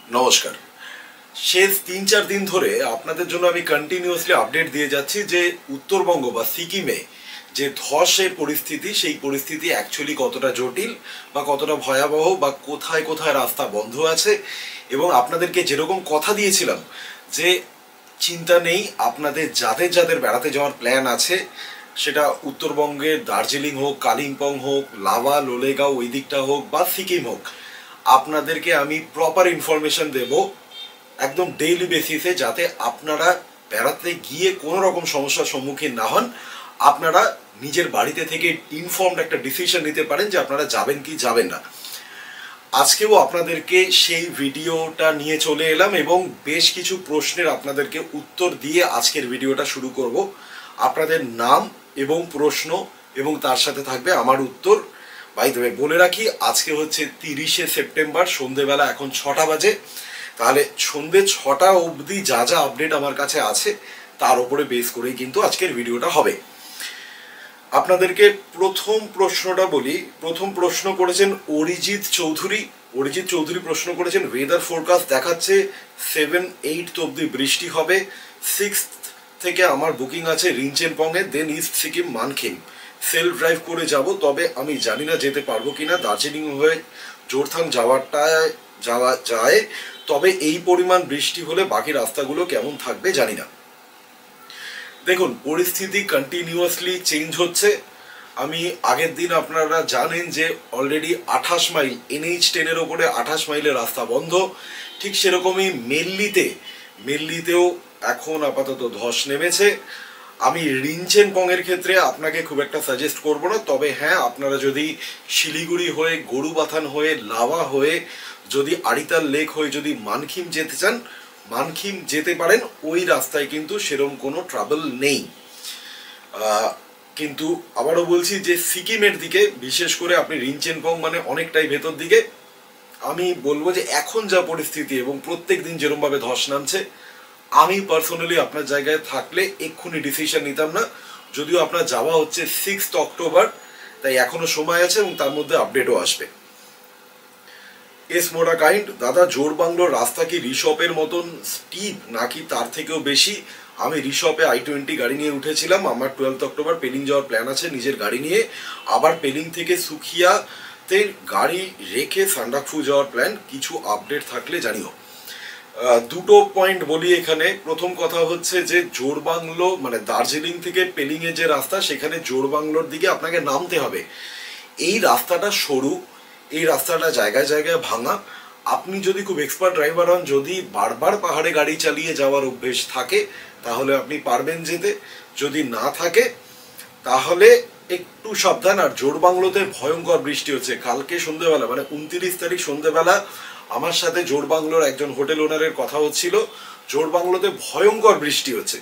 নমস্কার। শেষ ৩-৪ দিন ধরে আপনাদের জন্য আমি কন্টিনিউয়াসলি আপডেট দিয়ে যাচ্ছি যে উত্তরবঙ্গ বা সিকিমে যে ধসের পরিস্থিতি, সেই পরিস্থিতি অ্যাকচুয়ালি কতটা জটিল বা কতটা ভয়াবহ, বা কোথায় কোথায় রাস্তা বন্ধ আছে। এবং আপনাদেরকে যেরকম কথা দিয়েছিলাম যে চিন্তা নেই, আপনাদের যাদের যাদের বেড়াতে যাওয়ার প্ল্যান আছে, সেটা উত্তরবঙ্গের দার্জিলিং হোক, কালিম্পং হোক, লাভা লোলেগাঁও ওই দিকটা হোক, বা সিকিম হোক, আপনাদেরকে আমি প্রপার ইনফরমেশন দেব একদম ডেইলি বেসিসে, যাতে আপনারা বেড়াতে গিয়ে কোনো রকম সমস্যার সম্মুখীন না হন। আপনারা নিজের বাড়িতে থেকে ইনফর্মড একটা ডিসিশন নিতে পারেন যে আপনারা যাবেন কি যাবেন না। আজকেও আপনাদেরকে সেই ভিডিওটা নিয়ে চলে এলাম এবং বেশ কিছু প্রশ্নের আপনাদেরকে উত্তর দিয়ে আজকের ভিডিওটা শুরু করব। আপনাদের নাম এবং প্রশ্ন এবং তার সাথে থাকবে আমার উত্তর। বাই দ্য ওয়ে বলে রাখি, আজকে হচ্ছে 30শে সেপ্টেম্বর, সন্ধেবেলা এখন 6টা বাজে। তাহলে সন্ধে 6টা অবধি যা যা আপডেট আমার কাছে আছে তার উপরে বেস করেই কিন্তু আজকের ভিডিওটা হবে। আপনাদেরকে প্রথম প্রশ্নটা বলি। প্রথম প্রশ্ন করেছেন অরিজিৎ চৌধুরী। অরিজিৎ চৌধুরী প্রশ্ন করেছেন, ওয়েদার ফোরকাস্ট দেখাচ্ছে 7-8 অবধি বৃষ্টি হবে। 6 থেকে আমার বুকিং আছে রিনচেনপংয়ে, দেন east Sikkim Mankhim. Self drive করে যাব, তবে আমি জানি না যেতে পারবো কিনা। দার্জিলিং হয়ে জোরথাং যাওয়া যায়, তবে এই পরিমাণ বৃষ্টি হলে বাকি রাস্তাগুলো কেমন থাকবে জানি না। দেখুন, পরিস্থিতি কন্টিনিউয়াসলি চেঞ্জ হচ্ছে। আমি আগের দিন আপনারা জানেন যে অলরেডি 28 মাইল NH10-এর ওপরে 28 মাইলের রাস্তা বন্ধ। ঠিক সেরকমই মেল্লিতেও এখন আপাতত ধস নেমেছে। আমি রিনচেনপংয়ের ক্ষেত্রে আপনাকে খুব একটা সাজেস্ট করব না, তবে হ্যাঁ, আপনারা যদি শিলিগুড়ি হয়ে, গরুবাথান হয়ে, লাভা হয়ে, যদি আড়িতাল লেক হয়ে যদি মানখিম যেতে চান, মানখিম যেতে পারেন। ওই রাস্তায় কিন্তু সেরকম কোনো ট্রাবল নেই। কিন্তু আবারও বলছি যে সিকিমের দিকে, বিশেষ করে আপনি রিনচেনপং মানে অনেকটাই ভেতর দিকে, আমি বলবো যে এখন যা পরিস্থিতি এবং প্রত্যেক দিন যেরকমভাবে ধস নামছে, আমি পার্সোনালি আপনার জায়গায় থাকলে এক্ষুনি ডিসিশন নিতাম না। যদিও আপনার যাওয়া হচ্ছে 6 অক্টোবর, তাই এখনো সময় আছে এবং তার মধ্যে আপডেটও আসবে। এস মোরা কাইন্ড, দাদা জোরবাংলোর রাস্তা কি রিশপের মতন স্টিপ নাকি তার থেকেও বেশি? আমি রিশপে i20 গাড়ি নিয়ে উঠেছিলাম। আমার 12 অক্টোবর পেলিং যাওয়ার প্ল্যান আছে নিজের গাড়ি নিয়ে। আবার পেলিং থেকে সুখিয়াতে গাড়ি রেখে সান্ডাকফু যাওয়ার প্ল্যান। কিছু আপডেট থাকলে জানিও। দুটো পয়েন্ট বলি এখানে। প্রথম কথা হচ্ছে যে জোরবাংলো মানে দার্জিলিং থেকে পেলিংয়ের যে রাস্তা, সেখানে জোরবাংলোর দিকে আপনাকে নামতে হবে। এই রাস্তাটা সরু, এই রাস্তাটা জায়গায় জায়গায় ভাঙা। আপনি যদি খুব এক্সপার্ট ড্রাইভার হন, যদি বারবার পাহাড়ে গাড়ি চালিয়ে যাওয়ার অভ্যেস থাকে, তাহলে আপনি পারবেন যেতে। যদি না থাকে তাহলে একটু সাবধান। আর জোরবাংলোতে ভয়ঙ্কর বৃষ্টি হচ্ছে। কালকে সন্ধ্যেবেলা মানে 29 তারিখ সন্ধ্যেবেলা আমার সাথে জোরবাংলোর একজন হোটেল ওনারের কথা হচ্ছিল, জোরবাংলোতে ভয়ঙ্কর বৃষ্টি হচ্ছে।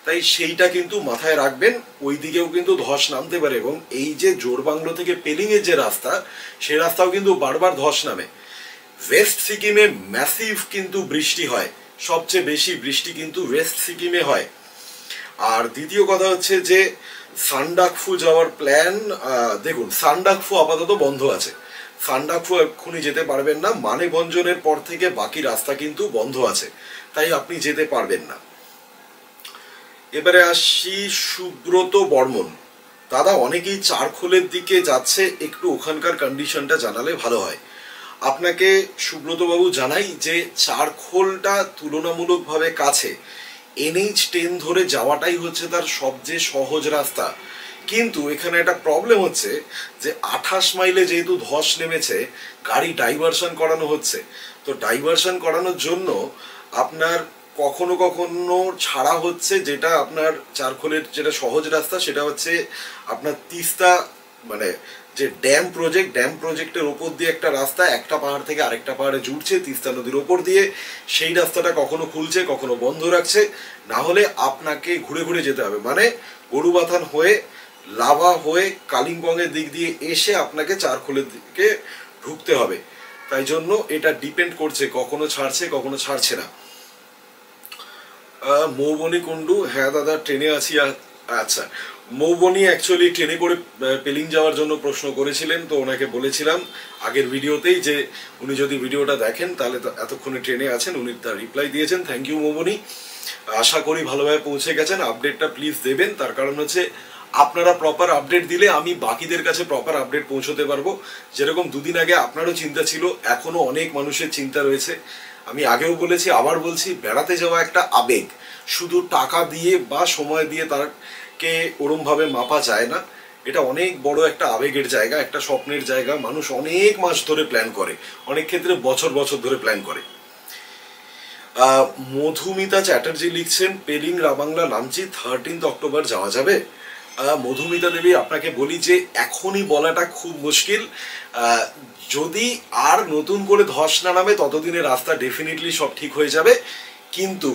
তাই সেইটা কিন্তু মাথায় রাখবেন, ওই দিকেও কিন্তু ধস নামতে পারে। এবং এই যে জোরবাংলো থেকে পেলিংয়ের যে রাস্তা, সেই রাস্তাও কিন্তু বারবার ধস নামে। ওয়েস্ট সিকিমে ম্যাসিভ কিন্তু বৃষ্টি হয়, সবচেয়ে বেশি বৃষ্টি কিন্তু ওয়েস্ট সিকিমে হয়। আর দ্বিতীয় কথা হচ্ছে যে সান্ডাকফু যাওয়ার প্ল্যান, দেখুন সান্ডাকফু আপাতত বন্ধ আছে। সান্ডাকফু এক্ষুনি যেতে পারবেন না। মানেভঞ্জনের পর থেকে বাকি রাস্তা কিন্তু বন্ধ আছে, তাই আপনি যেতে পারবেন না। এবারে আসি সুব্রত বর্মন, দাদা অনেকেই চারখোলের দিকে যাচ্ছে, একটু ওখানকার কন্ডিশনটা জানালে ভালো হয়। আপনাকে সুব্রতবাবু জানাই যে চারখোলটা তুলনামূলকভাবে কাছে। NH10 ধরে যাওয়াটাই হচ্ছে তার সবচেয়ে সহজ রাস্তা। কিন্তু এখানে একটা প্রবলেম হচ্ছে যে 28 মাইলে যেহেতু ধস নেমেছে, গাড়ি ডাইভারশন করানো হচ্ছে। তো ডাইভারশন করানোর জন্য আপনার কখনো কখনো ছাড়া হচ্ছে, যেটা আপনার চারখোলের যেটা সহজ রাস্তা, সেটা হচ্ছে আপনার তিস্তা মানে যে ড্যাম প্রজেক্টের ওপর দিয়ে একটা রাস্তা একটা পাহাড় থেকে আরেকটা পাহাড়ে জুড়ছে তিস্তা নদীর ওপর দিয়ে। সেই রাস্তাটা কখনো খুলছে, কখনো বন্ধ রাখছে। না হলে আপনাকে ঘুরে ঘুরে যেতে হবে, মানে গরুবাথান হয়ে, লাভা হয়ে, কালিম্পংয়ের দিক দিয়ে এসে আপনাকে চারখোলের দিকে ঢুকতে হবে। তাই জন্য এটা ডিপেন্ড করছে, কখনো ছাড়ছে কখনো ছাড়ছে না। মৌবনী কুণ্ডু, হ্যাঁ দাদা ট্রেনে আছি। আচ্ছা, মৌবনি অ্যাকচুয়ালি ট্রেনে করে পেলিং যাওয়ার জন্য প্রশ্ন করেছিলেন, তো ওনাকে বলেছিলাম আগের ভিডিওতেই যে উনি যদি ভিডিওটা দেখেন তাহলে এতক্ষণে ট্রেনে আছেন, উনি তার রিপ্লাই দিয়েছেন। থ্যাংক ইউ মৌবনি, আশা করি ভালোভাবে পৌঁছে গেছেন। আপডেটটা প্লিজ দেবেন, তার কারণ হচ্ছে আপনারা প্রপার আপডেট দিলে আমি বাকিদের কাছে প্রপার আপডেট পৌঁছতে পারবো। যেরকম দুদিন আগে আপনারও চিন্তা ছিল, এখনো অনেক মানুষের চিন্তা রয়েছে। আমি আগেও বলেছি, আবার বলছি, বেড়াতে যাওয়া একটা আবেগ, শুধু টাকা দিয়ে বা সময় দিয়ে তারকে ওরমভাবে মাপা যায় না। এটা অনেক বড় একটা আবেগের জায়গা, একটা স্বপ্নের জায়গা। মানুষ অনেক মাস ধরে প্ল্যান করে, অনেক ক্ষেত্রে বছর বছর ধরে প্ল্যান করে। মধুমিতা চ্যাটার্জি লিখছেন, পেলিং রাবাংলা লামচি 13 অক্টোবর যাওয়া যাবে? মধুমিতা দেবী, আপনাকে বলি যে এখনই বলাটা খুব মুশকিল। যদি আর নতুন করে ধস না নামে ততদিনে রাস্তা ডেফিনেটলি সব ঠিক হয়ে যাবে। কিন্তু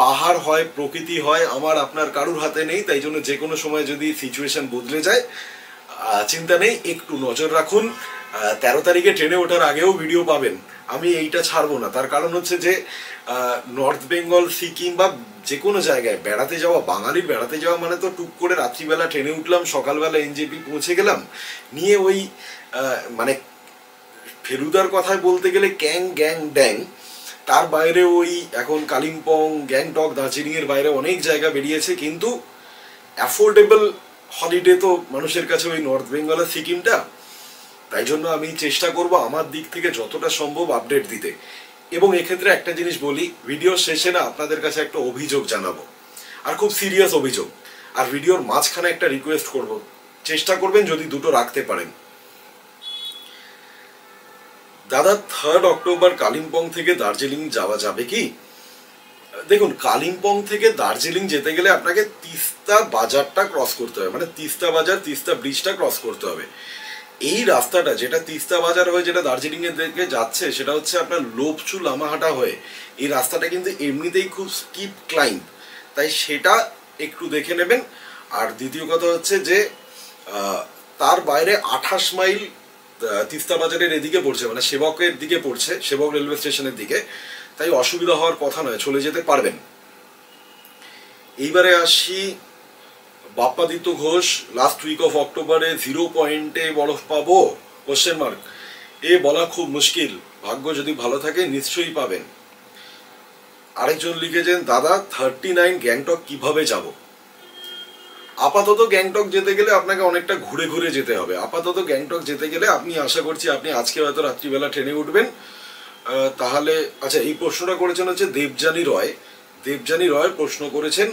পাহাড় হয়, প্রকৃতি হয়, আমার আপনার কারুর হাতে নেই। তাই জন্য যে কোনো সময় যদি সিচুয়েশন বদলে যায়, চিন্তা নেই, একটু নজর রাখুন। 13 তারিখে ট্রেনে ওঠার আগেও ভিডিও পাবেন। আমি এইটা ছাড়বো না, তার কারণ হচ্ছে যে নর্থ বেঙ্গল, সিকিম বা যে কোনো জায়গায় বেড়াতে যাওয়া, বাঙালির বেড়াতে যাওয়া মানে তো টুক করে রাত্রিবেলা ট্রেনে উঠলাম, সকালবেলা এনজেপি পৌঁছে গেলাম, নিয়ে ওই মানে ফেলুদার কথায় বলতে গেলে ক্যাং গ্যাং ড্যাং। তার বাইরে ওই এখন কালিম্পং, গ্যাংটক, দার্জিলিংয়ের বাইরে অনেক জায়গা বেরিয়েছে, কিন্তু অ্যাফোর্ডেবল হলিডে তো মানুষের কাছে ওই নর্থ বেঙ্গল আর সিকিমটা। তাই জন্য আমি চেষ্টা করব আমার দিক থেকে যতটা সম্ভব আপডেট দিতে। এবং এক্ষেত্রে একটা জিনিস বলি, ভিডিও শেষে না আপনাদের কাছে একটা অভিযোগ জানাবো, আর খুব সিরিয়াস অভিযোগ। আর ভিডিওর মাঝখানে একটা রিকোয়েস্ট করব, চেষ্টা করবেন যদি দুটো রাখতে পারেন। দাদা 3 অক্টোবর কালিম্পং থেকে দার্জিলিং যাওয়া যাবে কি? দেখুন, কালিম্পং থেকে দার্জিলিং যেতে গেলে আপনাকে তিস্তা বাজারটা ক্রস করতে হবে, মানে তিস্তা বাজার, তিস্তা ব্রিজটা ক্রস করতে হবে। এই রাস্তাটা যেটা তিস্তা বাজার হয়ে যেটা দার্জিলিং এর দিকে যাচ্ছে, সেটা হচ্ছে আপনার লোপচু লামাহাটা হয়ে। এই রাস্তাটা কিন্তু এমনিতেই খুব স্টিপ ক্লাইম্ব, তাই সেটা একটু দেখে নেবেন। আর দ্বিতীয় কথা হচ্ছে যে তার বাইরে 28 মাইল তিস্তা বাজারের এদিকে পড়ছে, মানে সেবকের দিকে পড়ছে, সেবক রেলওয়ে স্টেশনের দিকে। তাই অসুবিধা হওয়ার কথা নয়, চলে যেতে পারবেন। এইবারে আসি Bappaditya Ghosh, last week of অক্টোবরে 0 পয়েন্টে বরফ পাবো? Question mark. এ বলা খুব মুশকিল, ভাগ্য যদি ভালো থাকে নিশ্চয়ই পাবেন। আরেকজন লিখেছেন, দাদা 39 গ্যাংটক কিভাবে যাব? আপাতত গ্যাংটক যেতে গেলে আপনাকে অনেকটা ঘুরে ঘুরে যেতে হবে। আপাতত গ্যাংটক যেতে গেলে আপনি, আশা করছি আপনি আজকে হয়তো রাত্রিবেলা ট্রেনে উঠবেন। তাহলে আচ্ছা, এই প্রশ্নটা করেছেন হচ্ছে দেবযানী রয়। দেবযানী রয় প্রশ্ন করেছেন,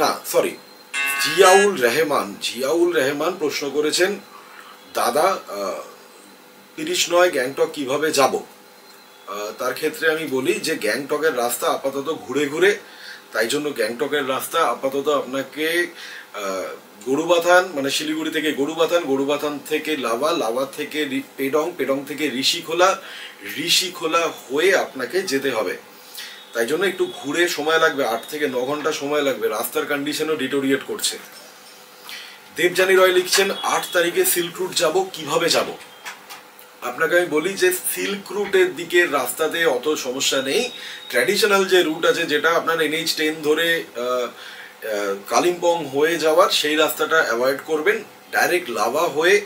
না সরি, জিয়াউল রহমান। জিয়াউল রহমান প্রশ্ন করেছেন, দাদা 39 গ্যাংটক কিভাবে যাব? তার ক্ষেত্রে আমি বলি যে গ্যাংটকের রাস্তা আপাতত ঘুরে ঘুরে, তাই জন্য গ্যাংটকের রাস্তা আপাতত আপনাকে গরুবাথান, মানে শিলিগুড়ি থেকে গরুবাথান, গরুবাথান থেকে লাভা, লাভা থেকে পেডং, পেডং থেকে ঋষিখোলা, ঋষিখোলা হয়ে আপনাকে যেতে হবে। তাই জন্য একটু ঘুরে সময় লাগবে, 8 থেকে 9 ঘন্টা সময় লাগবে। রাস্তার কন্ডিশনও ডিটোরিয়েট করছে। দেবযানী রয় লিখছেন, 8 তারিখে সিল্ক রুট যাব, কিভাবে যাব? আপনাকে আমি বলি যে সিল্ক রুটের দিকের রাস্তাতে অত সমস্যা নেই। ট্র্যাডিশনাল যে রুট আছে, যেটা আপনার NH10 ধরে কালিম্পং হয়ে যাওয়ার, সেই রাস্তাটা অ্যাভয়েড করবেন। ডাইরেক্ট লাভা হয়ে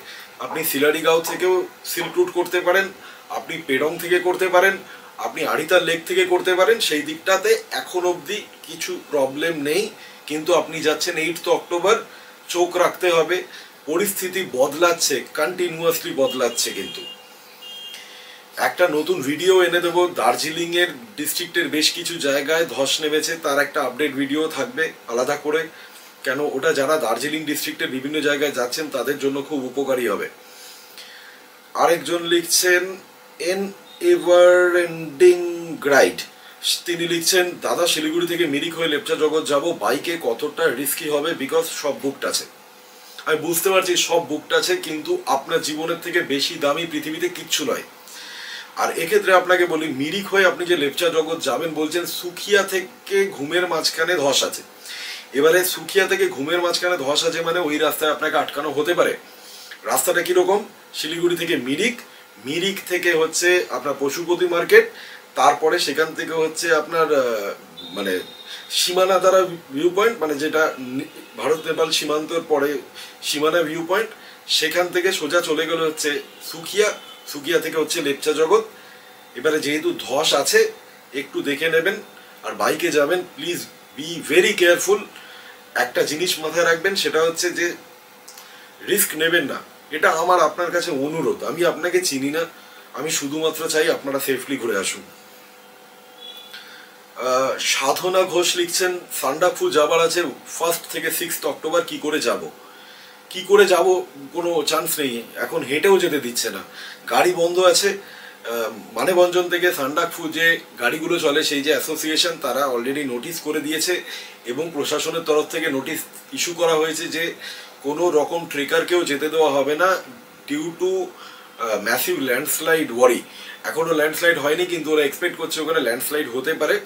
আপনি সিলারিগাঁও থেকেও সিল্ক রুট করতে পারেন, আপনি পেডং থেকে করতে পারেন, আপনি আড়িতার লেক থেকে করতে পারেন। সেই দিকটাতে এখন অবধি কিছু প্রবলেম নেই। কিন্তু আপনি যাচ্ছেন 8 অক্টোবর, চোখ রাখতে হবে, পরিস্থিতি বদলাচ্ছে, কন্টিনিউয়াসলি বদলাচ্ছে। কিন্তু একটা নতুন ভিডিও এনে দেবো, দার্জিলিং এর ডিস্ট্রিক্টের বেশ কিছু জায়গায় ধস নেমেছে, তার একটা আপডেট ভিডিও থাকবে আলাদা করে। কেন, ওটা যারা দার্জিলিং ডিস্ট্রিক্টের বিভিন্ন জায়গায় যাচ্ছেন তাদের জন্য খুব উপকারী হবে। আরেকজন লিখছেন, এন এভার এন্ডিং গ্রাইড, তিনি লিখছেন, দাদা শিলিগুড়ি থেকে মিরিক হয়ে লেপচা জগৎ যাব, বাইকে কতটা রিস্কি হবে? বিকজ সব বুকড আছে। আমি বুঝতে পারছি সব বুকড আছে, কিন্তু আপনার জীবনের থেকে বেশি দামি পৃথিবীতে কিচ্ছু নয়। আর এক্ষেত্রে আপনাকে বলি, মিরিক হয়ে আপনি যে লেপচা জগৎ যাবেন বলছেন, সুখিয়া থেকে ঘুমের মাঝখানে ধস আছে। এবারে সুখিয়া থেকে ঘুমের মাঝখানে ধস আছে মানে ওই রাস্তায় আপনাকে আটকানো হতে পারে। রাস্তাটা কিরকম? শিলিগুড়ি থেকে মিরিক, মিরিক থেকে হচ্ছে আপনার পশুপতি মার্কেট, তারপরে সেখান থেকে হচ্ছে আপনার মানে সীমানা দ্বারা ভিউ পয়েন্ট, মানে যেটা ভারত নেপাল সীমান্তর পরে সীমানা ভিউ পয়েন্ট, সেখান থেকে সোজা চলে গেল হচ্ছে সুখিয়া, সুখিয়া থেকে হচ্ছে লেপচা জগৎ। এবারে যেহেতু ধস আছে একটু দেখে নেবেন, আর বাইকে যাবেন প্লিজ বি ভেরি কেয়ারফুল। একটা জিনিস মাথায় রাখবেন, সেটা হচ্ছে যে রিস্ক নেবেন না, এটা আমার আপনার কাছে অনুরোধ। আমি আপনাকে চিনি না, আমি শুধুমাত্র চাই আপনারা সেফলি ঘুরে আসুন। সাধনা ঘোষ লিখছেন সান্ডাকফু যাবার আছে 1 থেকে 6 অক্টোবর, কি করে যাব? কি করে যাব কোনো চান্স নেই, এখন হেঁটেও যেতে দিচ্ছে না, গাড়ি বন্ধ আছে। মানেভঞ্জন থেকে সান্ডাকফু যে গাড়িগুলো চলে সেই যে অ্যাসোসিয়েশন, তারা অলরেডি নোটিশ করে দিয়েছে এবং প্রশাসনের তরফ থেকে নোটিশ ইস্যু করা হয়েছে যে কোনো রকম ট্রেকারকেও যেতে দেওয়া হবে না ডিউ টু ম্যাসিভ ল্যান্ডস্লাইড ওয়ারি। এখনও ল্যান্ডস্লাইড হয়নি, কিন্তু ওরা এক্সপেক্ট করছে ওখানে ল্যান্ডস্লাইড হতে পারে,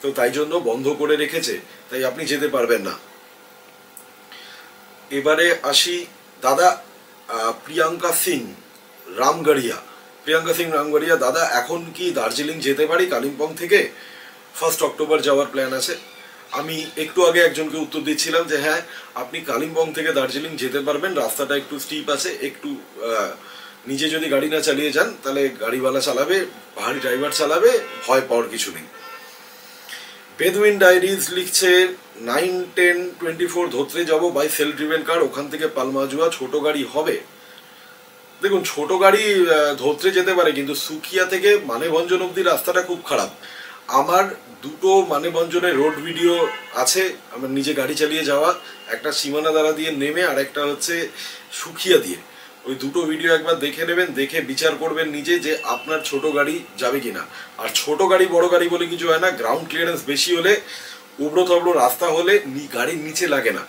তো তাই জন্য বন্ধ করে রেখেছে, তাই আপনি যেতে পারবেন না। এবারে আসি দাদা প্রিয়াঙ্কা সিং রামগড়িয়া, প্রিয়াঙ্কা সিং রামগড়িয়া, দাদা এখন কি দার্জিলিং যেতে পারি কালিম্পং থেকে? 1 অক্টোবর যাওয়ার প্ল্যান আছে। আমি একটু আগে একজনকে উত্তর দিচ্ছিলাম যে হ্যাঁ আপনি কালিম্পং থেকে দার্জিলিং যেতে পারবেন, রাস্তাটা একটু স্টিপ আছে, একটু নিজে যদি গাড়ি না চালিয়ে যান তাহলে গাড়িওয়ালা চালাবে, পাহাড়ি ড্রাইভার চালাবে, ভয় পাওয়ার কিছু নেই। বেদুইন ডায়েরিজ লিখছে 9-10-24 ধোত্রে যাবো বাই সেলফ ড্রিভেন কার, ওখান থেকে পালমাজুয়া ছোট গাড়ি হবে। দেখুন ছোট গাড়ি ধোত্রে যেতে পারে, কিন্তু সুখিয়া থেকে মানেভঞ্জন অব্দি রাস্তাটা খুব খারাপ। আমার দুটো মানেভঞ্জনের রোড ভিডিও আছে, আমার নিজে গাড়ি চালিয়ে যাওয়া, একটা সীমানা দ্বারা দিয়ে নেমে আর একটা হচ্ছে সুখিয়া দিয়ে। ওই দুটো ভিডিও একবার দেখে নেবেন, দেখে বিচার করবেন নিজে যে আপনার ছোট গাড়ি যাবে কিনা। আর ছোট গাড়ি বড় গাড়ি বলে কিছু হয় না, গ্রাউন্ড ক্লিয়ারেন্স বেশি হলে, উবড়ো থবড়ো রাস্তা হলে গাড়ির নিচে লাগে না।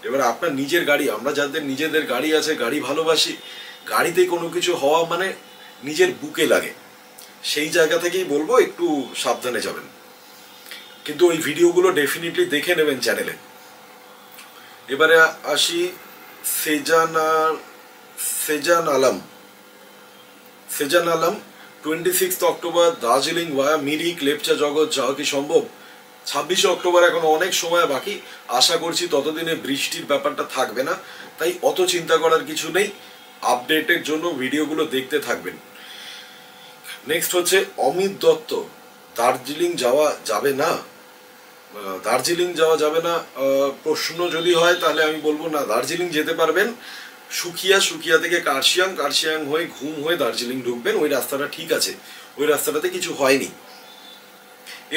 এবার আপনার নিজের গাড়ি, আমরা যাদের নিজেদের গাড়ি আছে, গাড়ি ভালোবাসি, গাড়িতে কোনো কিছু হওয়া মানে নিজের বুকে লাগে, সেই জায়গা থেকেই বলবো একটু সাবধানে যাবেন। কিন্তু ওই ভিডিওগুলো ডেফিনেটলি দেখে নেবেন চ্যানেলে। এবারে আসি সেজান আলম 26 অক্টোবর দার্জিলিং ভায়া মিরিক লেপচা জগৎ যাওয়া কি সম্ভব? 26 অক্টোবর এখন অনেক সময় বাকি, আশা করছি ততদিনে বৃষ্টির ব্যাপারটা থাকবে না, তাই অত চিন্তা করার কিছু নেই। আপডেটের জন্য ভিডিওগুলো দেখতে থাকবেন। নেক্সট হচ্ছে অমিত দত্ত, দার্জিলিং যাওয়া যাবে না? দার্জিলিং যাওয়া যাবে না প্রশ্ন যদি হয় তাহলে আমি বলবো না, দার্জিলিং যেতে পারবেন। সুখিয়া থেকে কার্শিয়াং হয়ে ঘুম হয়ে দার্জিলিং ঢুকবেন, ওই রাস্তাটা ঠিক আছে, ওই রাস্তাটাতে কিছু হয়নি।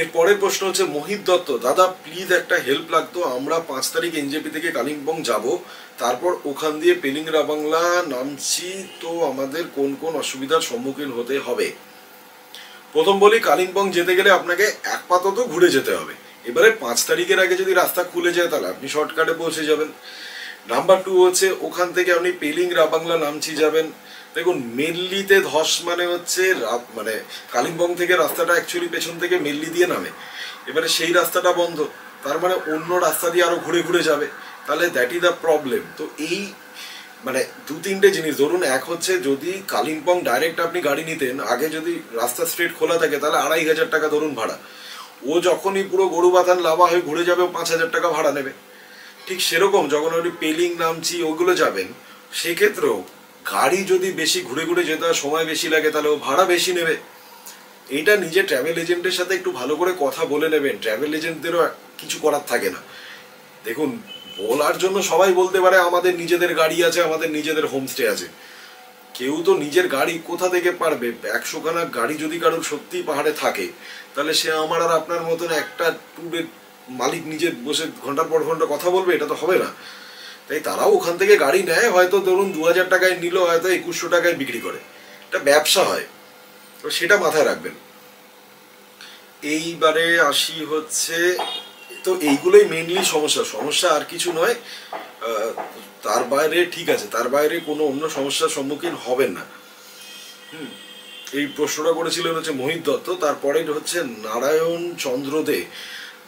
এর পরের প্রশ্ন হচ্ছে মোহিত দত্ত, দাদা প্লিজ একটা হেল্প লাগতো, আমরা 5 তারিখ এনজেপি থেকে কালিম্পং যাব, তারপর ওখান দিয়ে পেলিংরা বাংলা নামছি, তো আমাদের কোন কোন অসুবিধার সম্মুখীন হতে হবে? প্রথম বলি, কালিম্পং যেতে গেলে আপনাকে আপাতত ঘুরে যেতে হবে। এবারে 5 তারিখের আগে যদি রাস্তা খুলে যায় তাহলে আপনি শর্টকাটে পৌঁছে যাবেন। নাম্বার 2 হচ্ছে ওখান থেকে আপনি পেলিংরা বাংলা নামছি যাবেন। দেখুন মেল্লিতে ধস মানে হচ্ছে মানে কালিম্পং থেকে রাস্তাটা অ্যাকচুয়ালি পেছন থেকে মেল্লি দিয়ে নামে, এবারে সেই রাস্তাটা বন্ধ, তার মানে অন্য রাস্তা দিয়ে আরো ঘুরে ঘুরে যাবে, তাহলে দ্যাট ইজ দ্য প্রবলেম। তো এই মানে 2-3টে জিনিস ধরুন, এক হচ্ছে যদি কালিম্পং ডাইরেক্ট আপনি গাড়ি নিতেন, আগে যদি রাস্তা স্ট্রেট খোলা থাকে তাহলে 2500 টাকা ধরুন ভাড়া, ও যখনই পুরো গরু বাথান লাভা হয়ে ঘুরে যাবে 5000 টাকা ভাড়া নেবে। ঠিক সেরকম যখন আপনি পেলিং নামছি ওগুলো যাবেন, সেক্ষেত্রেও গাড়ি যদি বেশি ঘুরে ঘুরে যেতে হয়, সময় বেশি লাগে, তাহলে ও ভাড়া বেশি নেবে। এইটা নিজে ট্রাভেল এজেন্টের সাথে একটু ভালো করে কথা বলে নেবেন, ট্রাভেল এজেন্টদেরও কিছু করার থাকে না। দেখুন বলার জন্য সবাই বলতে পারে আমাদের নিজেদের গাড়ি আছে, আমাদের নিজেদের হোমস্টে আছে, কেউ তো নিজের গাড়ি কোথা থেকে পারবে? 100 খানা গাড়ি যদি কারোর সত্যিই পাহাড়ে থাকে, তাহলে সে আমার আর আপনার মতন একটা ট্যুরের মালিক নিজে বসে ঘন্টার পর ঘন্টা কথা বলবে? এটা তো হবে না। তাই তারাও ওখান থেকে গাড়ি নেয়, হয়তো ধরুন 2000 টাকায় নিল, হয়তো 2100 টাকায় বিক্রি করে, এটা ব্যবসা হয়, তো সেটা মাথায় রাখবেন। এইবারে আসি হচ্ছে, তো এইগুলোই মেনলি সমস্যা আর কিছু নয়, তার বাইরে ঠিক আছে, তার বাইরে কোনো অন্য সমস্যার সম্মুখীন হবেন না। এই প্রশ্নটা করেছিলেন হচ্ছে মোহিত দত্ত। তারপরে হচ্ছে নারায়ণ চন্দ্র দে,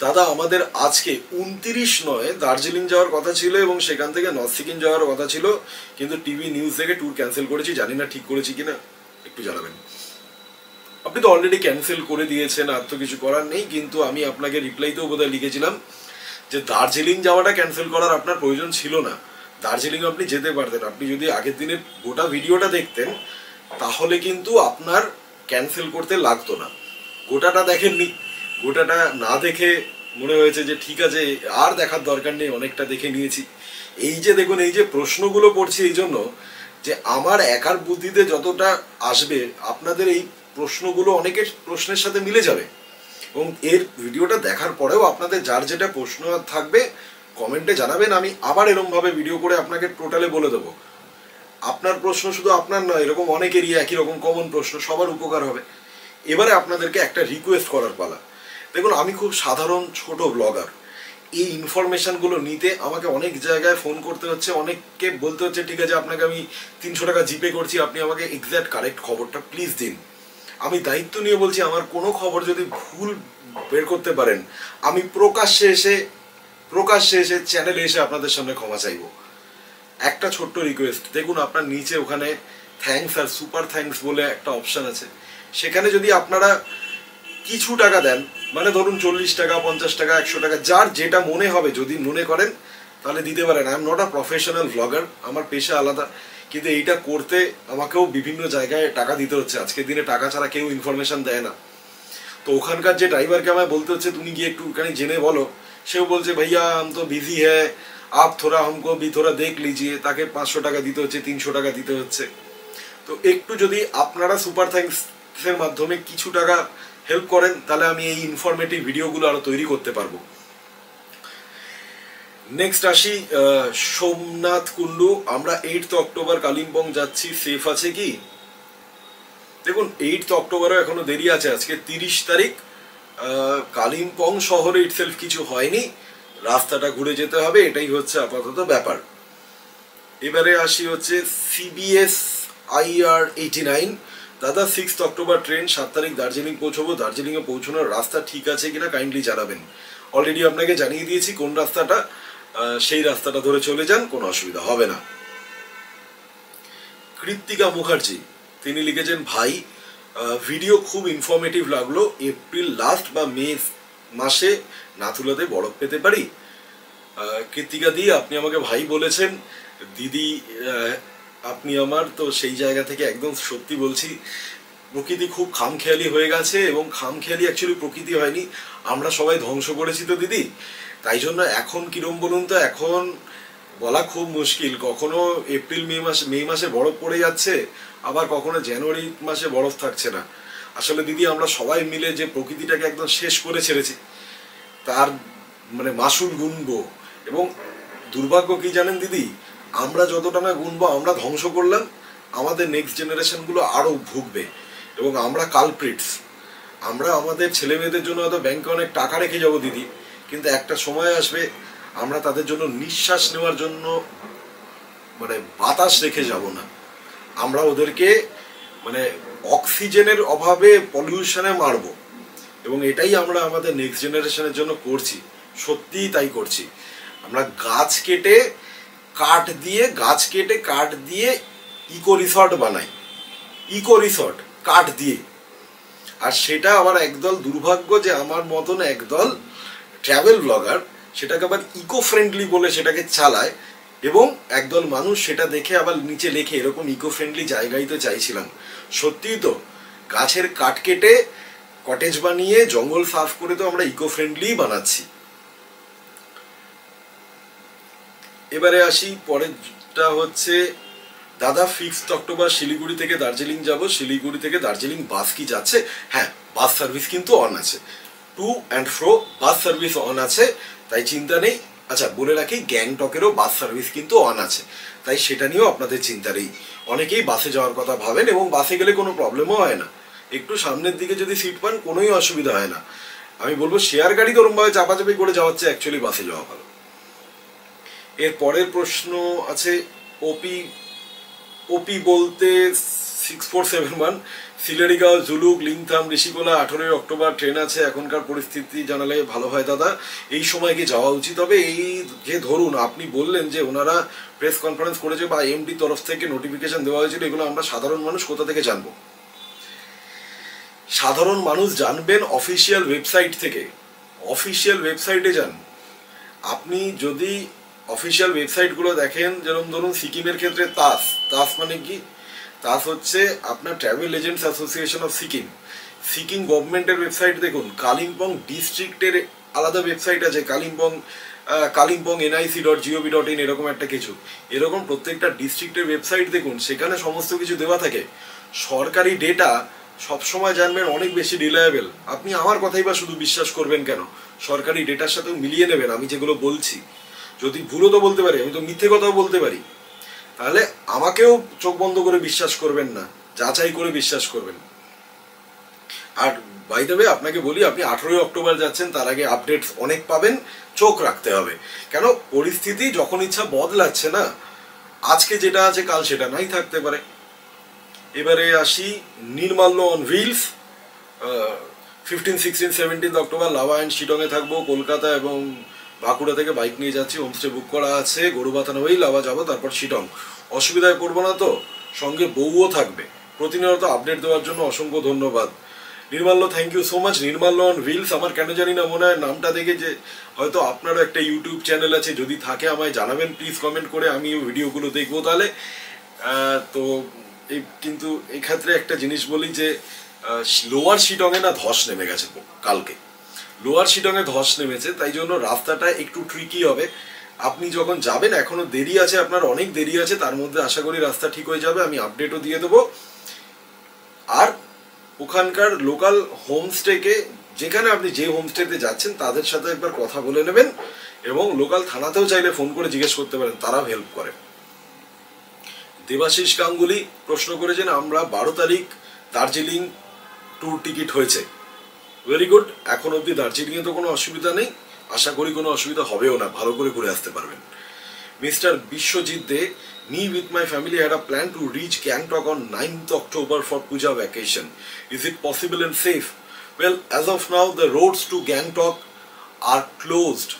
দাদা আমাদের আজকে 29 নয় দার্জিলিং যাওয়ার কথা ছিল এবং সেখান থেকে নর্থ সিকিম যাওয়ার কথা ছিল, কিন্তু টিভি নিউজ থেকে ট্যুর ক্যান্সেল করেছি, জানি না ঠিক করেছি কিনা, একটু জানাবেন। আপনি তো অলরেডি ক্যান্সেল করে দিয়েছেন, আর তো কিছু করার নেই। কিন্তু আমি আপনাকে রিপ্লাইতেও বোধহয় লিখেছিলাম যে দার্জিলিং যাওয়াটা ক্যান্সেল করার আপনার প্রয়োজন ছিল না। দার্জিলিং আপনি যেতে পারতেন। আপনি যদি আগের দিনের গোটা ভিডিওটা দেখতেন তাহলে কিন্তু আপনার ক্যান্সেল করতে লাগতো না। গোটাটা দেখেননি, গোটাটা না দেখে মনে হয়েছে যে ঠিক আছে আর দেখার দরকার নেই, অনেকটা দেখে নিয়েছি। এই যে দেখুন, এই যে প্রশ্নগুলো পড়ছি এই জন্য যে আমার একার বুদ্ধিতে যতটা আসবে আপনাদের এই প্রশ্নগুলো অনেকের প্রশ্নের সাথে মিলে যাবে, এবং এর ভিডিওটা দেখার পরেও আপনাদের যার যেটা প্রশ্ন থাকবে কমেন্টে জানাবেন। আমি আবার এরকমভাবে ভিডিও করে আপনাকে টোটালে বলে দেবো। আপনার প্রশ্ন শুধু আপনার নয়, এরকম অনেকেরই একই রকম কমন প্রশ্ন, সবার উপকার হবে। এবারে আপনাদেরকে একটা রিকোয়েস্ট করার পালা। দেখুন, আমি খুব সাধারণ ছোট ব্লগার। এই ইনফরমেশানগুলো নিতে আমাকে অনেক জায়গায় ফোন করতে হচ্ছে, অনেককে বলতে হচ্ছে ঠিক আছে আপনাকে আমি 300 টাকা জিপে করছি, আপনি আমাকে এক্স্যাক্ট কারেক্ট খবরটা প্লিজ দিন। আমি দায়িত্ব নিয়ে বলছি, আমার কোনো খবর যদি ভুল বের করতে পারেন আমি প্রকাশ্যে এসে চ্যানেলে এসে আপনাদের সামনে ক্ষমা চাইব। একটা ছোট্ট রিকোয়েস্ট, দেখুন আপনার নিচে ওখানে থ্যাঙ্কস আর সুপার থ্যাঙ্কস বলে একটা অপশান আছে, সেখানে যদি আপনারা কিছু টাকা দেন, মানে ধরুন 40 টাকা, 50 টাকা, 100 টাকা, যার যেটা মনে হবে, যদি মনে করেন তাহলে দিতে পারেন। I am not a professional blogger, আমার পেশা আলাদা, কিন্তু এইটা করতে আমাকেও বিভিন্ন জায়গায় টাকা দিতে হচ্ছে। আজকের দিনে টাকা ছাড়া কেউ ইনফরমেশন দেয় না। তো ওখানকার যে ড্রাইভারকে আমায় বলতে হচ্ছে তুমি গিয়ে একটুখানি জেনে বলো, সেও বলছে ভাইয়া हम तो बिजी है, आप थोड़ा हमको भी थोड़ा देख लीजिए। তাকে 500 টাকা দিতে হচ্ছে, 300 টাকা দিতে হচ্ছে। তো একটু যদি আপনারা সুপার থ্যাঙ্কসের মাধ্যমে কিছু টাকা হেল্প করেন তাহলে আমি এই ইনফরমেটিভ ভিডিওগুলো আরো তৈরি করতে পারবো। নেক্সট আসি সোমনাথ কুন্ডু, আমরা 8 অক্টোবর কালিম্পং যাচ্ছি, সেফ আছে কি? দেখুন 8 অক্টোবরও এখনো দেরি আছে, আজকে 30 তারিখ। কালিম্পং শহরে ইটসেলফ কিছু হয়নি, রাস্তাটা ঘুরে যেতে হবে, এটাই হচ্ছে আপাতত ব্যাপার। এবারে আসি হচ্ছে CBS IR 89, দাদা 6 অক্টোবর ট্রেন, 7 তারিখ দার্জিলিং পৌঁছবো, দার্জিলিংয়ে পৌঁছানোর রাস্তা ঠিক আছে কিনা কাইন্ডলি জানাবেন। অলরেডি আপনাকে জানিয়ে দিয়েছি কোন রাস্তাটা, সেই রাস্তাটা ধরে চলে যান, কোনো অসুবিধা হবে না। কৃত্তিকা মুখার্জি তিনি লিখেছেন, ভাই ভিডিও খুব ইনফরমেটিভ লাগলো, এপ্রিল লাস্ট বা মে মাসে নাথুলাতে বরফ পেতে পারি? কৃত্তিকা দি, আপনি আমাকে ভাই বলেছেন, দিদি আপনি আমার, তো সেই জায়গা থেকে একদম সত্যি বলছি, প্রকৃতি খুব খামখেয়ালি হয়ে গেছে, এবং খামখেয়ালি অ্যাকচুয়ালি প্রকৃতি হয়নি, আমরা সবাই ধ্বংস করেছি তো দিদি। তাই জন্য এখন কিরম বলুন তো, এখন বলা খুব মুশকিল, কখনো এপ্রিল মে মাসে বরফ পড়ে যাচ্ছে, আবার কখনো জানুয়ারি মাসে বরফ থাকছে না। আসলে দিদি আমরা সবাই মিলে যে প্রকৃতিটাকে একদম শেষ করে ছেড়েছি, তার মানে মাসুল গুনবো। এবং দুর্ভাগ্য কি জানেন দিদি, আমরা যতটা না গুনবো, আমরা ধ্বংস করলাম, আমাদের নেক্সট জেনারেশনগুলো আরও ভুগবে, এবং আমরা কালপ্রিটস। আমরা আমাদের ছেলে মেয়েদের জন্য হয়তো ব্যাংকে অনেক টাকা রেখে যাবো দিদি, কিন্তু একটা সময় আসবে আমরা তাদের জন্য নিঃশ্বাস নেওয়ার জন্য মানে বাতাস রেখে যাব না। আমরা ওদেরকে মানে অক্সিজেনের অভাবে পলিউশনে মারব, এবং এটাই আমরা আমাদের নেক্সট জেনারেশনের জন্য করছি, সত্যিই তাই করছি। আমরা গাছ কেটে কাঠ দিয়ে ইকো রিসর্ট বানাই, ইকো রিসর্ট কাঠ দিয়ে। আর সেটা আবার একদল, দুর্ভাগ্য যে আমার মতন একদল ট্রাভেল ব্লগার সেটাকে আবার ইকো ফ্রেন্ডলি বলে সেটাকে চালায়, এবং একদল মানুষ সেটা দেখে আবার নিচে লেখে এরকম ইকো ফ্রেন্ডলি জায়গায় তো চাইছিলাম। সত্যিই তো গাছের কাঠ কেটে কটেজ বানিয়ে জঙ্গল সাফ করে তো আমরা ইকো ফ্রেন্ডলি বানাচ্ছি। এবারে আসি পরেরটা হচ্ছে, দাদা 5 অক্টোবর শিলিগুড়ি থেকে দার্জিলিং যাব, শিলিগুড়ি থেকে দার্জিলিং বাস কি যাচ্ছে? হ্যাঁ, বাস সার্ভিস কিন্তু অন আছে, to and fro bus service on আছে, তাই চিন্তা নেই। আচ্ছা বলে রাখি, গ্যাংটকেরও বাস সার্ভিস কিন্তু অন আছে, তাই সেটা নিয়েও আপনাদের চিন্তা নেই। অনেকেই বাসে যাওয়ার কথা ভাবেন, এবং বাসে গেলে কোনো প্রবলেমও হয় না, একটু সামনের দিকে যদি সিট পান কোনোই অসুবিধা হয় না। আমি বলবো শেয়ার গাড়ি ওরমভাবে চাপাচাপি করে যাওয়ার চেয়ে অ্যাকচুয়ালি বাসে যাওয়া ভালো। এর পরের প্রশ্ন আছে ওপি বলতে 6471, সিলেরিগাঁও জুলুক লিংথাম ঋষিকোলা 18 অক্টোবর ট্রেন আছে, এখনকার পরিস্থিতি জানালে ভালো হয় দাদা, এই সময় কি যাওয়া উচিত হবে? এই যে ধরুন আপনি বললেন যে ওনারা প্রেস কনফারেন্স করেছে বা এমডি তরফ থেকে নোটিফিকেশন দেওয়া হয়েছিল, এগুলো আমরা সাধারণ মানুষ কোথা থেকে জানবো? সাধারণ মানুষ জানবেন অফিসিয়াল ওয়েবসাইট থেকে। অফিসিয়াল ওয়েবসাইটে যান। আপনি যদি অফিসিয়াল ওয়েবসাইটগুলো দেখেন, যেরকম ধরুন সিকিমের ক্ষেত্রে তাস, তাস মানে কি, তাস হচ্ছে আপনার travel agents association of Sikkim. Sikkim গভর্নমেন্টের ওয়েবসাইট দেখুন, কালিম্পং ডিস্ট্রিক্টের আলাদা ওয়েবসাইট আছে, কালিম্পং nic.gov.in এরকম একটা কিছু, এরকম প্রত্যেকটা ডিস্ট্রিক্টের ওয়েবসাইট দেখুন, সেখানে সমস্ত কিছু দেওয়া থাকে। সরকারি ডেটা সবসময় জানবেন অনেক বেশি রিলায়েবল। আপনি আমার কথাই বা শুধু বিশ্বাস করবেন কেন, সরকারি ডেটার সাথেও মিলিয়ে নেবেন আমি যেগুলো বলছি। যদি ভুলও তো বলতে পারি, আমি তো মিথ্যে কথাও বলতে পারি, তাহলে আমাকেও চোখ বন্ধ করে বিশ্বাস করবেন না, যাচাই করে বিশ্বাস করবেন। আর বাই দ্য ওয়ে আপনাকে বলি, আপনি 18 অক্টোবর যাচ্ছেন, তার আগে আপডেটস অনেক পাবেন, চোখ রাখতে হবে। কেন, পরিস্থিতি যখন ইচ্ছা বদলাচ্ছে না, আজকে যেটা আছে কাল সেটা নাই থাকতে পারে। এবারে আসি Nirmalya on wheels. 15, 16, 17 October Lava and শিটংয়ে থাকবো। কলকাতা এবং বাঁকুড়া থেকে বাইক নিয়ে যাচ্ছি, হোমস্টে বুক করা আছে। গরুবাথান হয়েই লাভা যাবো, তারপর শিটং। অসুবিধায় পড়বো না তো? সঙ্গে বউও থাকবে। প্রতিনিয়ত আপডেট দেওয়ার জন্য অসংখ্য ধন্যবাদ Nirmalya, thank you so much. Nirmalya on wheels, আমার কেন জানি না মনে হয় নামটা দেখে যে হয়তো আপনারও একটা ইউটিউব চ্যানেল আছে, যদি থাকে আমায় জানাবেন প্লিজ কমেন্ট করে, আমিও ভিডিওগুলো দেখবো তাহলে। তো এই কিন্তু এই ক্ষেত্রে একটা জিনিস বলি যে লোয়ার শিটংয়ে না ধস নেমে গেছে কালকে, লোয়ার শিটংয়ে ধস নেমেছে, তাই জন্য রাস্তাটা একটু ট্রিকি হবে। আপনি যখন যাবেন, এখনো দেরি আছে, আপনার অনেক দেরি আছে, তার মধ্যে আশা করি রাস্তা ঠিক হয়ে যাবে, আমি আপডেটও দিয়ে দেবো। আর ওখানকার লোকাল হোমস্টেকে, যেখানে আপনি যে হোমস্টেতে যাচ্ছেন তাদের সাথে একবার কথা বলে নেবেন, এবং লোকাল থানাতেও চাইলে ফোন করে জিজ্ঞেস করতে পারেন, তারাও হেল্প করে। দেবাশিস গাঙ্গুলি প্রশ্ন করেছেন, আমরা 12 তারিখ দার্জিলিং ট্যুর টিকিট হয়েছে। ভেরি গুড, এখন অবধি দার্জিলিংয়ে তো কোনো অসুবিধা নেই, আশা করি কোনো অসুবিধা হবেও না, ভালো করে ঘুরে আসতে পারবেন। Mister Biswajit Dey, me with my family had a plan to reach Gangtok on 9th October for Puja vacation. Is it possible and safe? Well, as of now, the roads to Gangtok are closed.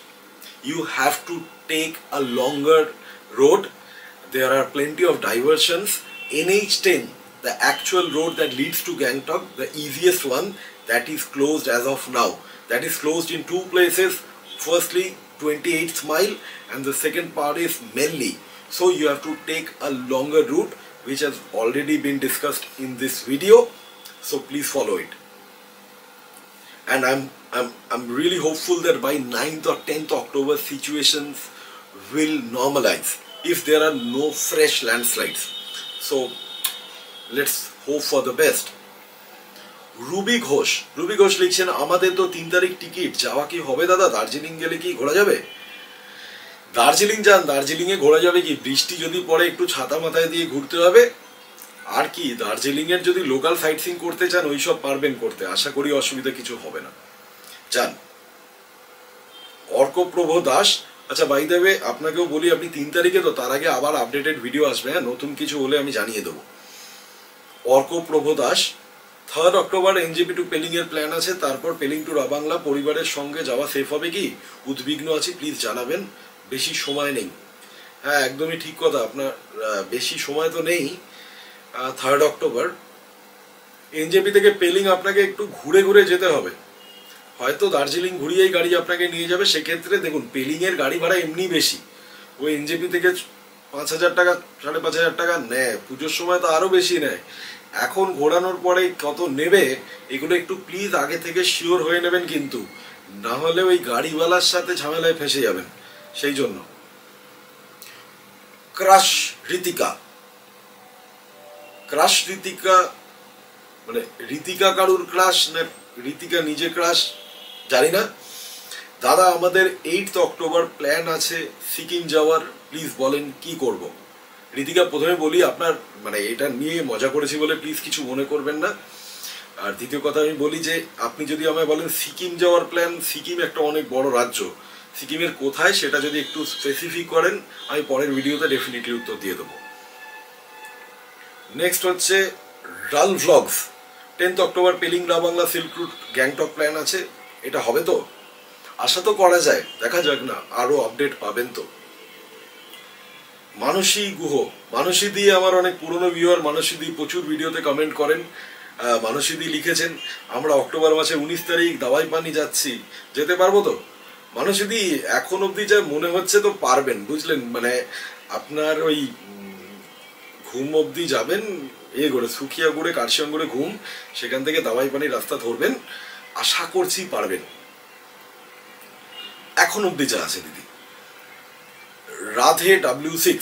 You have to take a longer road. There are plenty of diversions. NH10, the actual road that leads to Gangtok, the easiest one, that is closed as of now. That is closed in two places. Firstly, 28th mile, and the second part is Melli. So you have to take a longer route, which has already been discussed in this video. So please follow it. And I'm really hopeful that by 9th or 10th October situations will normalize if there are no fresh landslides. So let's hope for the best. Ruby Ghosh লিখছেন, আমাদের তো 3 তারিখ ticket, যাওয়া কি হবে দাদা? দার্জিলিং গেলে কি ঘোরা যাবে? দার্জিলিং যান, দার্জিলিংয়ে ঘোরা যাবে কি, বৃষ্টি যদি পড়ে একটু ছাতা মাথায় দিয়ে ঘুরতে হবে। আর কি, দার্জিলিংয়ের যদি লোকাল সাইট সিং করতে চান ওইসব পারবেন করতে, আশা করি অসুবিধা কিছু হবে না, যান। অর্কপ্রভ দাস, আচ্ছা বাই দ্য ওয়ে আপনাকেও বলি, আপনি 3 তারিখে তো, তার আগে আবার আপডেটেড ভিডিও আসবে, হ্যাঁ, নতুন কিছু হলে আমি জানিয়ে দেবো। Arkaprabha Das, 3rd October NJP to Pelling এর প্ল্যান আছে, তারপর পেলিং টু রাবাংলা, পরিবারের সঙ্গে যাওয়া সেফ হবে কি? উদ্বিগ্ন আছি, প্লিজ জানাবেন, বেশি সময় নেই। হ্যাঁ, একদমই ঠিক কথা, আপনার বেশি সময় তো নেই। 3rd অক্টোবর এনজেপি থেকে পেলিং আপনাকে একটু ঘুরে ঘুরে যেতে হবে, হয়তো দার্জিলিং ঘুরিয়েই গাড়ি আপনাকে নিয়ে যাবে। সেক্ষেত্রে দেখুন, পেলিংয়ের গাড়ি ভাড়া এমনি বেশি, ওই এনজেপি থেকে 5,000 টাকা 5,500 টাকা নেয়, পুজোর সময় তো আরও বেশি নেয়। এখন ঘোরানোর পরে কত নেবে এগুলো একটু প্লিজ আগে থেকে শিওর হয়ে নেবেন, কিন্তু না হলে ওই গাড়িওয়ালার সাথে ঝামেলায় ফেঁসে যাবেন। সেই জন্য ক্রাশ ঋতিকা মানে ঋতিকা কারুর ক্রাশ না ঋতিকা নিজে ক্রাশ জানি না। দাদা, আমাদের 8th অক্টোবর প্ল্যান আছে সিকিম যাওয়ার, প্লিজ বলেন কি করব। ঋতিকা, প্রথমে বলি, আপনার মানে এটা নিয়ে মজা করেছি বলে প্লিজ কিছু মনে করবেন না। আর দ্বিতীয় কথা আমি বলি যে আপনি যদি আমায় বলেন সিকিম যাওয়ার প্ল্যান, সিকিম একটা অনেক বড় রাজ্য, সিকিমের কোথায় সেটা যদি একটু স্পেসিফিক করেন, আমি পরের ভিডিওতে ডেফিনেটলি উত্তর দিয়ে দেবো। নেক্সট হচ্ছে রাল vlogs, 10th October Pelling Ravangla silk route Gangtok plan আছে, এটা হবে তো? আশা তো করা যায়, দেখা যাক না, আরও আপডেট পাবেন তো। মানসী গুহ, মানসী দিয়ে আমার অনেক পুরনো ভিউয়ার, মানসী দিয়ে প্রচুর ভিডিওতে কমেন্ট করেন। মানসীদি লিখেছেন আমরা অক্টোবর মাসে 19 তারিখ দাওয়াই পানি যাচ্ছি, যেতে পারবো তো? মানসীদি এখন অবধি যা মনে হচ্ছে তো পারবেন, বুঝলেন, মানে আপনার ওই ঘুম অবধি যাবেন, করে সুখিয়াগুড়ে কার্শিয়াঙ্গুড়ে ঘুম, সেখান থেকে দাওয়াই পানির রাস্তা ধরবেন, আশা করছি পারবেন। এখন অবধি যা আছে দিদি। রাধে W6,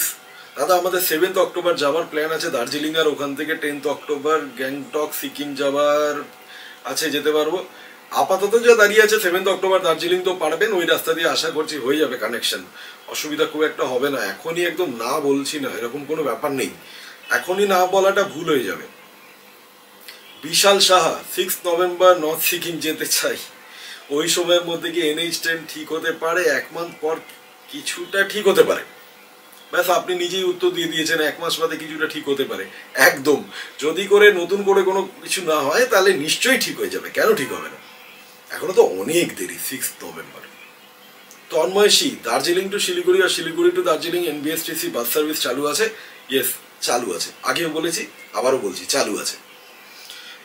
দাদা আমাদের 7 অক্টোবর যাওয়ার প্ল্যান আছে দার্জিলিং, আর ওখান থেকে 10 অক্টোবর গ্যাংটক সিকিম যাওয়ার আছে, যেতে পারবো। আপাতত যা দাঁড়িয়ে আছে 7 অক্টোবর দার্জিলিং তো পারবেন, ওই রাস্তা দিয়ে আশা করছি হয়ে যাবে কানেকশন, অসুবিধা খুব একটা হবে না। এখনই একদম না বলছি না, এরকম কোনো ব্যাপার নেই, এখনই না বলাটা ভুল হয়ে যাবে। বিশাল সাহা 6 নভেম্বর নর্থ সিকিম যেতে চাই, ওই সময়ের মধ্যে কি NH10 ঠিক হতে পারে? 1 মাস পর কিছুটা ঠিক হতে পারে, ব্যাস আপনি নিজেই উত্তর দিয়ে দিয়েছেন, 1 মাস বাদে কিছুটা ঠিক হতে পারে, একদম। যদি করে নতুন করে কোনো কিছু না হয় তাহলে নিশ্চয়ই ঠিক হয়ে যাবে, কেন ঠিক হবে না? এখনো তো অনেক দেরি। 6 নভেম্বর। তন্ময়সী, দার্জিলিং টু শিলিগুড়ি আর Siliguri to Darjeeling NBSTC bus service চালু আছে? ইয়েস, চালু আছে, আগেও বলেছি আবারও বলছি, চালু আছে।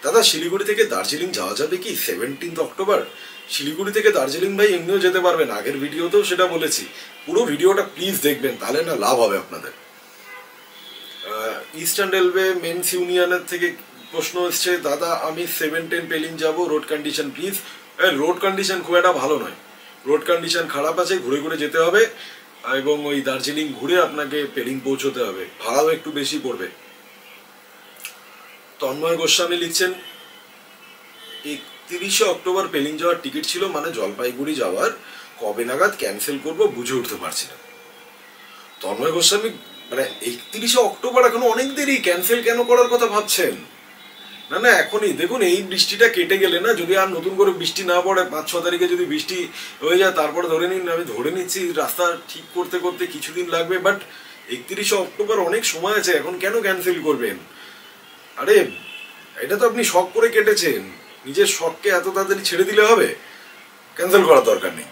দাদা শিলিগুড়ি থেকে দার্জিলিং যাওয়া যাবে কি 17 অক্টোবর? শিলিগুড়ি থেকে দার্জিলিং ভাই এমনিও যেতে পারবেন, আগের ভিডিওতেও সেটা বলেছি, পুরো ভিডিওটা প্লিজ দেখবেন, তাহলে না লাভ হবে আপনাদের। ইস্টার্ন রেলওয়ে মেন্স ইউনিয়নের থেকে প্রশ্ন এসছে, দাদা আমি 7-10 পেলিং যাব, road condition please. Road condition খুব একটা ভালো নয়, রোড কন্ডিশন খারাপ আছে, ঘুরে ঘুরে যেতে হবে, এবং ওই দার্জিলিং ঘুরে আপনাকে পেলিং পৌঁছতে হবে, ভাড়াও একটু বেশি পড়বে। তন্ময় গোস্বামী লিখছেন 31 অক্টোবর পেলিং যাওয়ার টিকিট ছিল, মানে জলপাইগুড়ি যাওয়ার, কবে নাগাদ ক্যান্সেল করব বুঝে উঠতে পারছি না। তন্ময় গোস্বামী, মানে 31 অক্টোবর এখনো অনেক দেরি, ক্যান্সেল কেন করার কথা ভাবছেন? না না, এখনই দেখুন, এই বৃষ্টিটা কেটে গেলে না, যদি আর নতুন করে বৃষ্টি না পড়ে, 5-6 তারিখে যদি বৃষ্টি হয়ে যায়, তারপরে ধরে নিন, আমি ধরে নিচ্ছি রাস্তা ঠিক করতে করতে কিছুদিন লাগবে, বাট 31 অক্টোবর অনেক সময় আছে, এখন কেন ক্যান্সেল করবেন? আরে এটা তো আপনি শখ করে কেটেছেন, নিজের শখকে এত তাড়াতাড়ি ছেড়ে দিলে হবে? ক্যান্সেল করার দরকার নেই।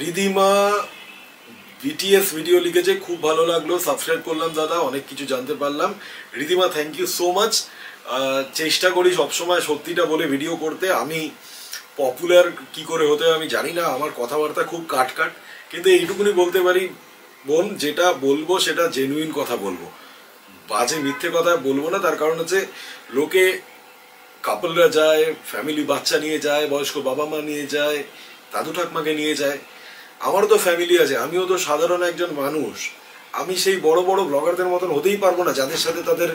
রিদিমা BTS ভিডিও লিখেছে, খুব ভালো লাগলো, সাবস্ক্রাইব করলাম দাদা, অনেক কিছু জানতে পারলাম। Ridima thank you so much. চেষ্টা করি সবসময় সত্যিটা বলে ভিডিও করতে, আমি পপুলার কি করে হতে আমি জানি না, আমার কথাবার্তা খুব কাট, কিন্তু এইটুকুনি বলতে পারি বোন, যেটা বলবো সেটা জেনুইন কথা বলবো, বাজে মিথ্যে কথা বলবো না। তার কারণ হচ্ছে লোকে, কাপলরা যায়, ফ্যামিলি বাচ্চা নিয়ে যায়, বয়স্ক বাবা মা নিয়ে যায়, দাদু ঠাকমাকে নিয়ে যায়, আমারও তো ফ্যামিলি আছে, আমিও তো সাধারণ একজন মানুষ, আমি সেই বড় বড় ব্লগারদের মতন হতেই পারবো না, যাদের সাথে তাদের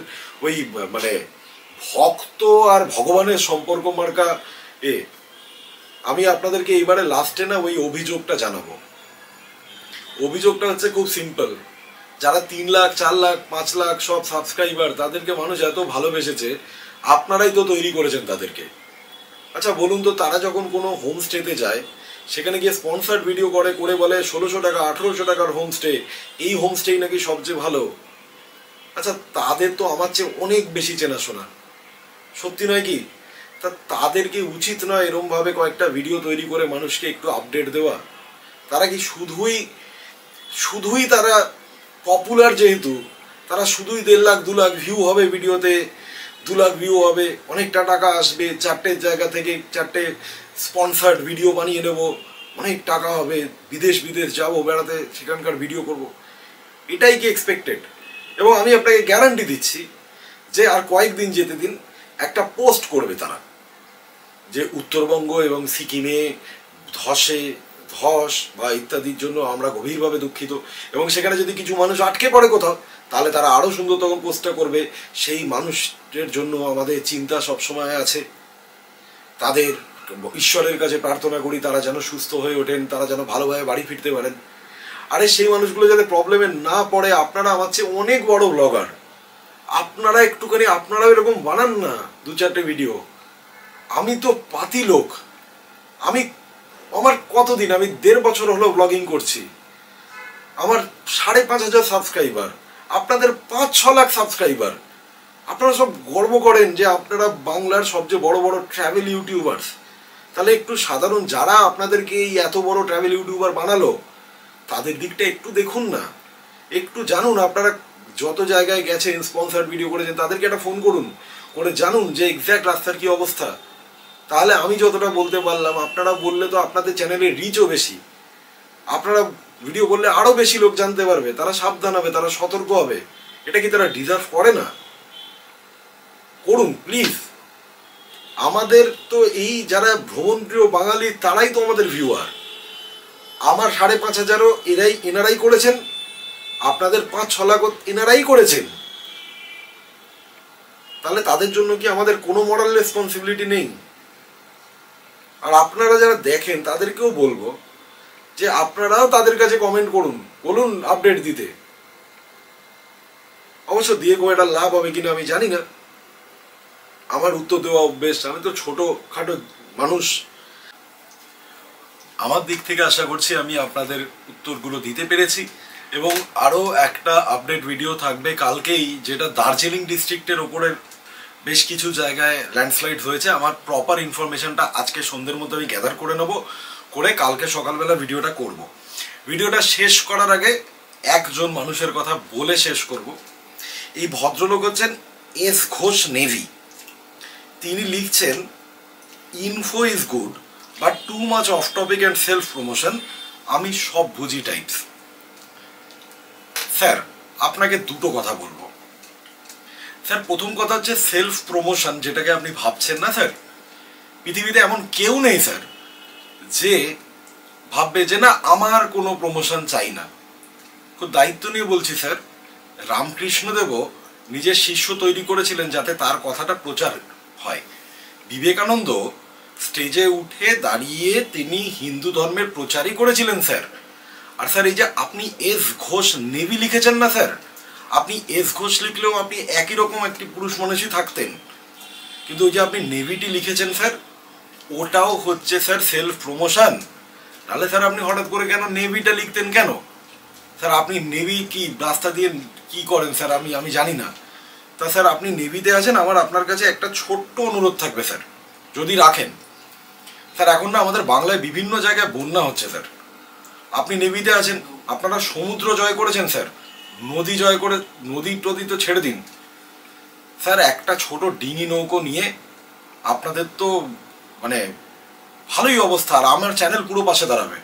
ওই মানে ভক্ত আর ভগবানের সম্পর্ক মার্কা আমি আপনাদেরকে এইবারে লাস্টে না ওই অভিযোগটা জানাবো। অভিযোগটা হচ্ছে খুব সিম্পল, যারা 3 লাখ 4 লাখ 5 লাখ সব সাবস্ক্রাইবার, তাদেরকে মানুষ এত ভালোবেসেছে, আপনারাই তো তৈরি করেছেন তাদেরকে। আচ্ছা বলুন তো, তারা যখন কোনো হোমস্টেতে যায়, সেখানে গিয়ে স্পন্সার্ড ভিডিও করে বলে 1600 টাকা 1800 টাকার হোমস্টে, এই হোমস্টেই নাকি সবচেয়ে ভালো। আচ্ছা তাদের তো আমার চেয়ে অনেক বেশি চেনাশোনা, সত্যি নয় কি? তাদেরকে উচিত নয় এরমভাবে কয়েকটা ভিডিও তৈরি করে মানুষকে একটু আপডেট দেওয়া? তারা কি শুধুই তারা পপুলার, যেহেতু তারা শুধুই 1.5 লাখ 2 লাখ ভিউ হবে ভিডিওতে, 2 লাখ ভিউ হবে, অনেকটা টাকা আসবে, 4টে জায়গা থেকে 4টে স্পন্সার্ড ভিডিও বানিয়ে নেব, অনেক টাকা হবে, বিদেশ যাবো বেড়াতে, সেখানকার ভিডিও করব, এটাই কি এক্সপেক্টেড? এবং আমি আপনাকে গ্যারান্টি দিচ্ছি যে আর কয়েকদিন যেতে দিন, একটা পোস্ট করবে তারা যে উত্তরবঙ্গ এবং সিকিমে ধস বা ইত্যাদির জন্য আমরা গভীরভাবে দুঃখিত, এবং সেখানে যদি কিছু মানুষ আটকে পড়ে কোথাও, তাহলে তারা আরও সুন্দর তখন পোস্টটা করবে, সেই মানুষদের জন্য আমাদের চিন্তা সবসময় আছে, তাদের ঈশ্বরের কাছে প্রার্থনা করি তারা যেন সুস্থ হয়ে ওঠেন, তারা যেন ভালোভাবে বাড়ি ফিরতে পারেন। আরে সেই মানুষগুলো যাতে প্রবলেমে না পড়ে, আপনারা আমার চেয়ে অনেক বড় ব্লগার, আপনারা একটুখানি আপনারাও এরকম বানান না 2-4টে ভিডিও। আমি তো পাতি লোক, আমার কতদিন, আমি 1.5 বছর হলো ব্লগিং করছি, আমার 5,500 সাবস্ক্রাইবার, আপনাদের 5-6 লাখ সাবস্ক্রাইবার, আপনারা সব গর্ব করেন যে আপনারা বাংলার সবচেয়ে বড় বড় ট্রাভেল ইউটিউবার্স। তাহলে একটু সাধারণ যারা আপনাদেরকে এই এত বড় ট্রাভেল ইউটিউবার বানালো, তাদের দিকটা একটু দেখুন না, একটু জানুন। আপনারা যত জায়গায় গেছেন, স্পন্সার ভিডিও করেছেন, তাদেরকে একটা ফোন করুন, করে জানুন যে এক্স্যাক্ট রাস্তার কি অবস্থা। তাহলে আমি যতটা বলতে পারলাম, আপনারা বললে তো আপনাদের চ্যানেলের রিচও বেশি, আপনারা ভিডিও করলে আরও বেশি লোক জানতে পারবে, তারা সাবধান হবে, তারা সতর্ক হবে। এটা কি তারা ডিজার্ভ করে না? করুন প্লিজ। আমাদের তো এই যারা ভ্রমণপ্রিয় বাঙালি তারাই তো আমাদের ভিউয়ার। আমার 5,500 এনারাই করেছেন, আপনাদের 5-6 লাখ এনারাই করেছেন। তাহলে তাদের জন্য কি আমাদের কোনো মোরাল রেসপন্সিবিলিটি নেই? আর আপনারা যারা দেখেন তাদেরকেও বলবো যে আপনারাও তাদের কাছে কমেন্ট করুন, বলুন আপডেট দিতে। অবশ্য দিয়ে কোনো একটা লাভ হবে কিনা আমি জানি না, আমার উত্তর দেওয়া অভ্যেস, আমি তো ছোটখাটো মানুষ। আমার দিক থেকে আশা করছি আমি আপনাদের উত্তরগুলো দিতে পেরেছি। এবং আরও একটা আপডেট ভিডিও থাকবে কালকেই, যেটা দার্জিলিং ডিস্ট্রিক্টের ওপরে বেশ কিছু জায়গায় ল্যান্ডস্লাইড হয়েছে। আমার প্রপার ইনফরমেশনটা আজকে সন্ধ্যের মধ্যে আমি গ্যাদার করে নেব, করে কালকে সকালবেলা ভিডিওটা করব। ভিডিওটা শেষ করার আগে একজন মানুষের কথা বলে শেষ করব। এই ভদ্রলোক হচ্ছেন এস ঘোষ নেভি। তিনি লিখছেন, info is good but too much of topic and self promotion, আমি সব বুঝি টাইপস। স্যার আপনাকে দুটো কথা বলবো। স্যার প্রথম কথা হচ্ছে সেলফ প্রমোশন যেটাকে আপনি ভাবছেন না স্যার, পৃথিবীতে এমন কেউ নেই স্যার যে ভাববে যে না আমার কোনো প্রমোশন চাই না। খুব দায়িত্ব নিয়ে বলছি স্যার, রামকৃষ্ণদেবও নিজের শিষ্য তৈরি করেছিলেন যাতে তার কথাটা প্রচার হয়। বিবেকানন্দ স্টেজে উঠে দাঁড়িয়ে তিনি হিন্দু ধর্মের প্রচারই করেছিলেন স্যার। আর স্যার এই যে আপনি এস ঘোষ নেভি লিখেছেন না স্যার, আপনি এস ঘোষ লিখলেও আপনি একই রকম একটি পুরুষ মানুষই থাকতেন, কিন্তু ওই যে আপনি নেভিটি লিখেছেন স্যার, ওটাও হচ্ছে স্যার সেলফ প্রমোশন। তাহলে স্যার আপনি হঠাৎ করে কেন নেভিটা লিখতেন কেন? স্যার আপনি নেভি কি রাস্তা দিয়ে কি করেন স্যার আমি জানি না। তা স্যার আপনি নেভিতে আছেন, আমার আপনার কাছে একটা ছোট্ট অনুরোধ থাকবে স্যার, যদি রাখেন। স্যার এখন না আমাদের বাংলায় বিভিন্ন জায়গায় বন্যা হচ্ছে স্যার, আপনি নেভিতে আছেন, আপনারা সমুদ্র জয় করেছেন স্যার, নদী জয় করে, নদী টদী তো ছেড়ে দিন স্যার, একটা ছোট ডিঙি নৌকো নিয়ে আপনাদের তো মানে ভালোই অবস্থা, আর আমার চ্যানেল পুরো পাশে দাঁড়াবে।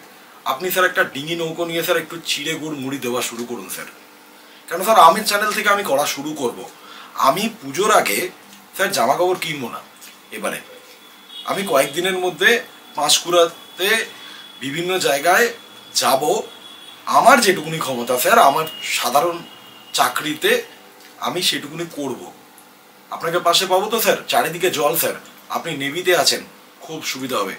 আপনি স্যার একটা ডিঙি নৌকো নিয়ে স্যার একটু চিড়ে গুড় মুড়ি দেওয়া শুরু করুন স্যার। কেন স্যার আমের চ্যানেল থেকে আমি করা শুরু করব। আমি পুজোর আগে স্যার জামা কাপড় কিনবো না এবারে। আমি কয়েকদিনের মধ্যে পাঁশকুড়াতে বিভিন্ন জায়গায় যাব, আমার যেটুকুনি ক্ষমতা স্যার, আমার সাধারণ চাকরিতে আমি সেটুকুনি করব। আপনাকে পাশে পাবো তো স্যার? চারিদিকে জল স্যার, আপনি নেভিতে আছেন, খুব সুবিধা হবে।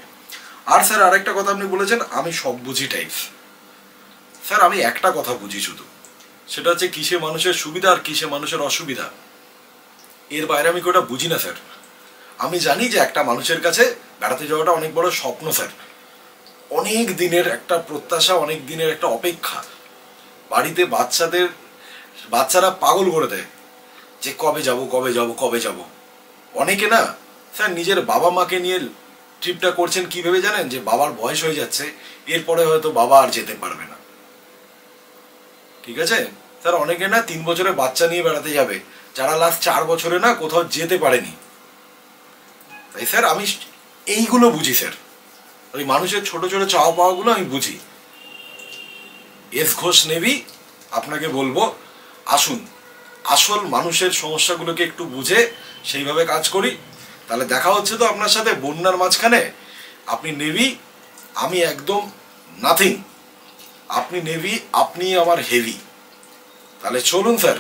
আর স্যার আরেকটা কথা আপনি বলেছেন আমি সব বুঝি টাইপস। স্যার আমি একটা কথা বুঝি শুধু, সেটা হচ্ছে কিসে মানুষের সুবিধা আর কিসে মানুষের অসুবিধা, এর বাইরে আমি কোটা বুঝি না স্যার। আমি জানি যে একটা মানুষের কাছে বেড়াতে যাওয়াটা অনেক বড় স্বপ্ন স্যার, অনেক দিনের একটা প্রত্যাশা, অনেক দিনের একটা অপেক্ষা। বাড়িতে বাচ্চারা পাগল করে দেয় যে কবে যাব কবে যাব কবে যাব। অনেকে না স্যার নিজের বাবা মাকে নিয়ে ট্রিপটা করছেন কি ভেবে জানেন, যে বাবার বয়স হয়ে যাচ্ছে, এরপরে হয়তো বাবা আর যেতে পারবে না। ঠিক আছে স্যার, অনেকে না 3 বছরে বাচ্চা নিয়ে বেড়াতে যাবে, যারা লাস্ট 4 বছরে না কোথাও যেতে পারেনি। তাই স্যার আমি এইগুলো বুঝি স্যার, ওই মানুষের ছোট ছোট চাওয়া পাওয়াগুলো আমি বুঝি। এস ঘোষ নেভি আপনাকে বলবো আসুন, আসল মানুষের সমস্যাগুলোকে একটু বুঝে সেইভাবে কাজ করি। তাহলে দেখা হচ্ছে তো আপনার সাথে বন্যার মাঝখানে। আপনি নেভি, আমি একদম নাথিং। আপনি নেভি, আপনি আমার হেভি। তাহলে চলুন স্যার,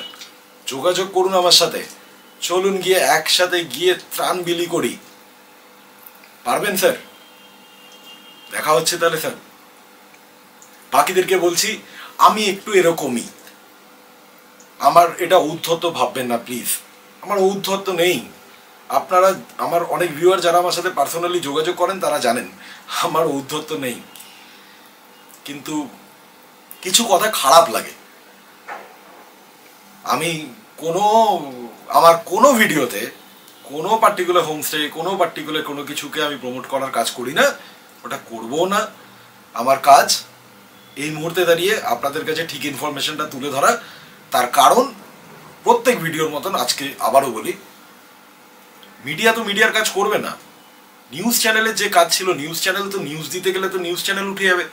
যোগাযোগ করুন আমার সাথে, চলুন গিয়ে একসাথে গিয়ে ত্রাণ বিলি করি। পারবেন স্যার? দেখা হচ্ছে তাহলে স্যার। বাকিদেরকে বলছি আমি একটু এরকমই, আমার এটা ঔদ্ধত্য ভাববেন না প্লিজ, আমার ঔদ্ধত্য নেই। আপনারা আমার অনেক ভিউয়ার যারা আমার সাথে পার্সোনালি যোগাযোগ করেন তারা জানেন আমার ঔদ্ধত্য নেই, কিন্তু কিছু কথা খারাপ লাগে। আমি আমার কোনো ভিডিওতে কোনো পার্টিকুলার হোমস্টে, কোনো পার্টিকুলার কোনো কিছুকে আমি প্রমোট করার কাজ করি না, ওটা করবও না। আমার কাজ এই মুহূর্তে দাঁড়িয়ে আপনাদের কাছে ঠিক ইনফরমেশনটা তুলে ধরা। তার কারণ প্রত্যেক ভিডিওর মতন আজকে আবারও বলি, মিডিয়া তো মিডিয়ার কাজ করবে না। নিউজ চ্যানেলের যে কাজ ছিল, নিউজ চ্যানেল তো নিউজ দিতে গেলে তো নিউজ চ্যানেল উঠে যাবে।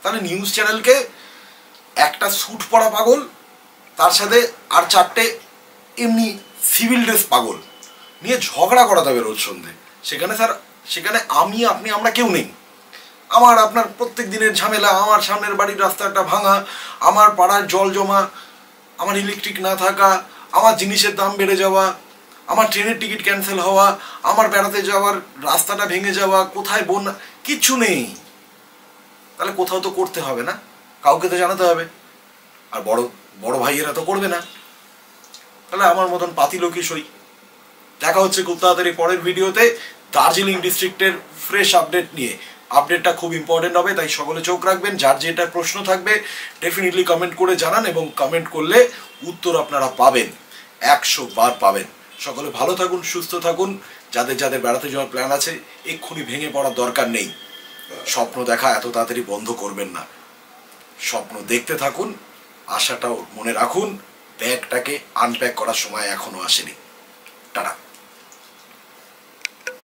তাহলে নিউজ চ্যানেলকে একটা স্যুট পরা পাগল, তার সাথে আর 4টে এমনি সিভিল ড্রেস পাগল নিয়ে ঝগড়া করাতে হবে রোজ সন্ধে। সেখানে স্যার, সেখানে আমি আপনি আমরা কেউ নেই। আমার আপনার প্রত্যেক দিনের ঝামেলা, আমার সামনের বাড়ির রাস্তাটা ভাঙা, আমার পাড়ার জল জমা, আমার ইলেকট্রিক না থাকা, আমার জিনিসের দাম বেড়ে যাওয়া, আমার ট্রেনের টিকিট ক্যান্সেল হওয়া, আমার বেড়াতে যাওয়ার রাস্তাটা ভেঙে যাওয়া, কোথায় বন্যা, কিচ্ছু নেই। তাহলে কোথাও তো করতে হবে না, কাউকে তো জানাতে হবে। আর বড় বড় ভাইয়েরা তো করবে না। তাহলে আমার মতন পাতি লোকই সই। দেখা হচ্ছে খুব তাড়াতাড়ি পরের ভিডিওতে দার্জিলিং ডিস্ট্রিক্টের ফ্রেশ আপডেট নিয়ে। আপডেটটা খুব ইম্পর্টেন্ট হবে, তাই সকলে চোখ রাখবেন। যার যেটা প্রশ্ন থাকবে ডেফিনেটলি কমেন্ট করে জানান, এবং কমেন্ট করলে উত্তর আপনারা পাবেন, 100 বার পাবেন। সকলে ভালো থাকুন, সুস্থ থাকুন। যাদের যাদের বেড়াতে যাওয়ার প্ল্যান আছে, এক্ষুনি ভেঙে পড়ার দরকার নেই। স্বপ্ন দেখা এত তাড়াতাড়ি বন্ধ করবেন না, স্বপ্ন দেখতে থাকুন, আশাটাও মনে রাখুন। ব্যাগটাকে আনপ্যাক করার সময় এখনো আসেনি। টাটা।